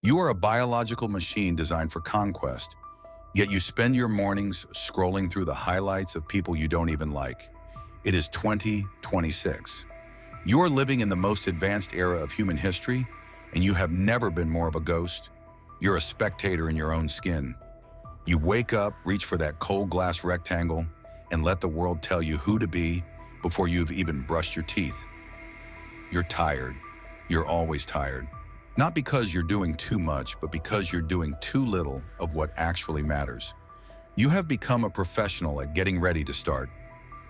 You are a biological machine designed for conquest, yet you spend your mornings scrolling through the highlights of people you don't even like. It is 2026. You are living in the most advanced era of human history, and you have never been more of a ghost. You're a spectator in your own skin. You wake up, reach for that cold glass rectangle, and let the world tell you who to be before you've even brushed your teeth. You're tired. You're always tired. Not because you're doing too much, but because you're doing too little of what actually matters. You have become a professional at getting ready to start.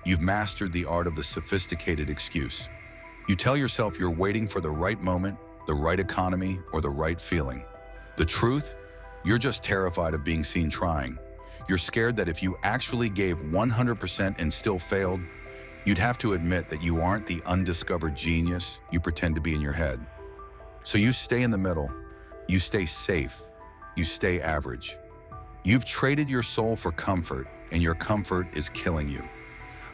You've mastered the art of the sophisticated excuse. You tell yourself you're waiting for the right moment, the right economy, or the right feeling. The truth? You're just terrified of being seen trying. You're scared that if you actually gave 100% and still failed, you'd have to admit that you aren't the undiscovered genius you pretend to be in your head. So you stay in the middle. You stay safe. You stay average. You've traded your soul for comfort, and your comfort is killing you.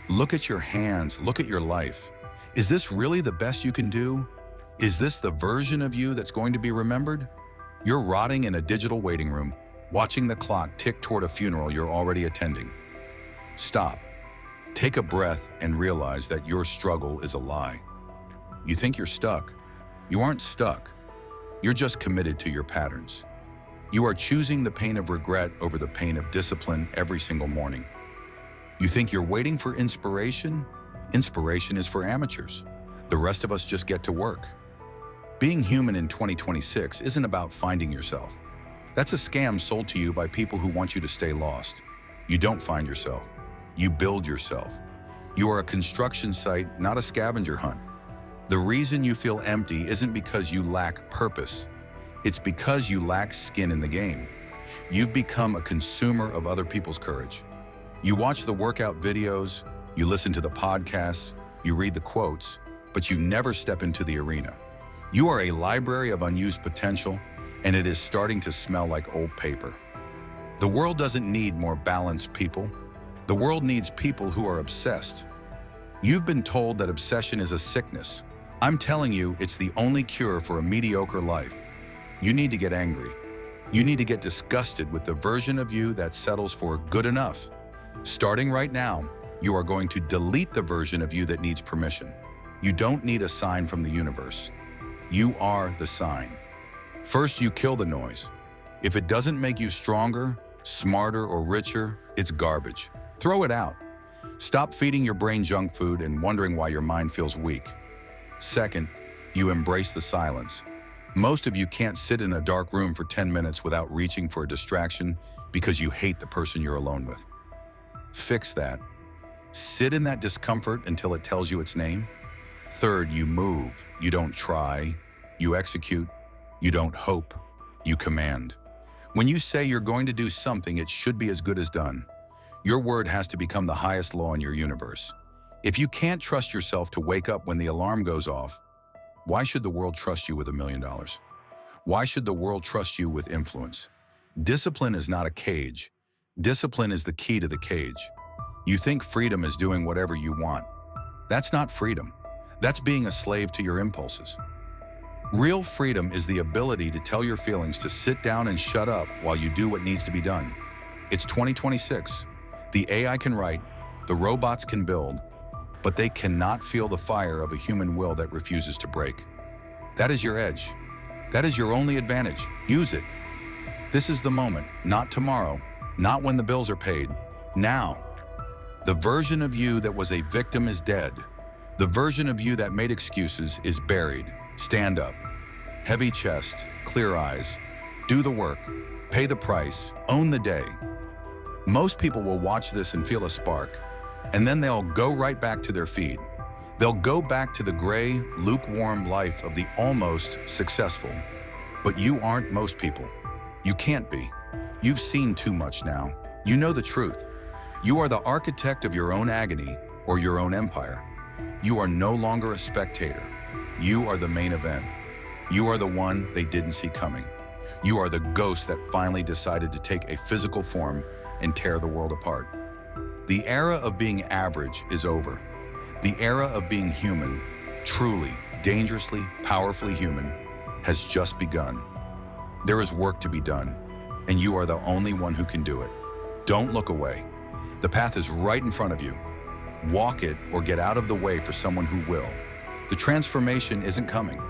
Look at your hands. Look at your life. Is this really the best you can do? Is this the version of you that's going to be remembered? You're rotting in a digital waiting room, watching the clock tick toward a funeral you're already attending. Stop. Take a breath and realize that your struggle is a lie. You think you're stuck. You aren't stuck. You're just committed to your patterns. You are choosing the pain of regret over the pain of discipline every single morning. You think you're waiting for inspiration? Inspiration is for amateurs. The rest of us just get to work. Being human in 2026 isn't about finding yourself. That's a scam sold to you by people who want you to stay lost. You don't find yourself. You build yourself. You are a construction site, not a scavenger hunt. The reason you feel empty isn't because you lack purpose. It's because you lack skin in the game. You've become a consumer of other people's courage. You watch the workout videos, you listen to the podcasts, you read the quotes, but you never step into the arena. You are a library of unused potential, and it is starting to smell like old paper. The world doesn't need more balanced people. The world needs people who are obsessed. You've been told that obsession is a sickness. I'm telling you, it's the only cure for a mediocre life. You need to get angry. You need to get disgusted with the version of you that settles for good enough. Starting right now, you are going to delete the version of you that needs permission. You don't need a sign from the universe. You are the sign. First, you kill the noise. If it doesn't make you stronger, smarter, or richer, it's garbage. Throw it out. Stop feeding your brain junk food and wondering why your mind feels weak. Second, you embrace the silence. Most of you can't sit in a dark room for 10 minutes without reaching for a distraction because you hate the person you're alone with. Fix that. Sit in that discomfort until it tells you its name. Third, you move. You don't try. You execute. You don't hope. You command. When you say you're going to do something, it should be as good as done. Your word has to become the highest law in your universe. If you can't trust yourself to wake up when the alarm goes off, why should the world trust you with $1 million? Why should the world trust you with influence? Discipline is not a cage. Discipline is the key to the cage. You think freedom is doing whatever you want. That's not freedom. That's being a slave to your impulses. Real freedom is the ability to tell your feelings to sit down and shut up while you do what needs to be done. It's 2026. The AI can write, the robots can build, but they cannot feel the fire of a human will that refuses to break. That is your edge. That is your only advantage. Use it. This is the moment, not tomorrow, not when the bills are paid. Now. The version of you that was a victim is dead. The version of you that made excuses is buried. Stand up. Heavy chest, clear eyes. Do the work. Pay the price. Own the day. Most people will watch this and feel a spark, and then they'll go right back to their feed. They'll go back to the gray, lukewarm life of the almost successful. But you aren't most people. You can't be. You've seen too much now. You know the truth. You are the architect of your own agony or your own empire. You are no longer a spectator. You are the main event. You are the one they didn't see coming. You are the ghost that finally decided to take a physical form and tear the world apart. The era of being average is over. The era of being human, truly, dangerously, powerfully human, has just begun. There is work to be done, and you are the only one who can do it. Don't look away. The path is right in front of you. Walk it or get out of the way for someone who will. The transformation isn't coming.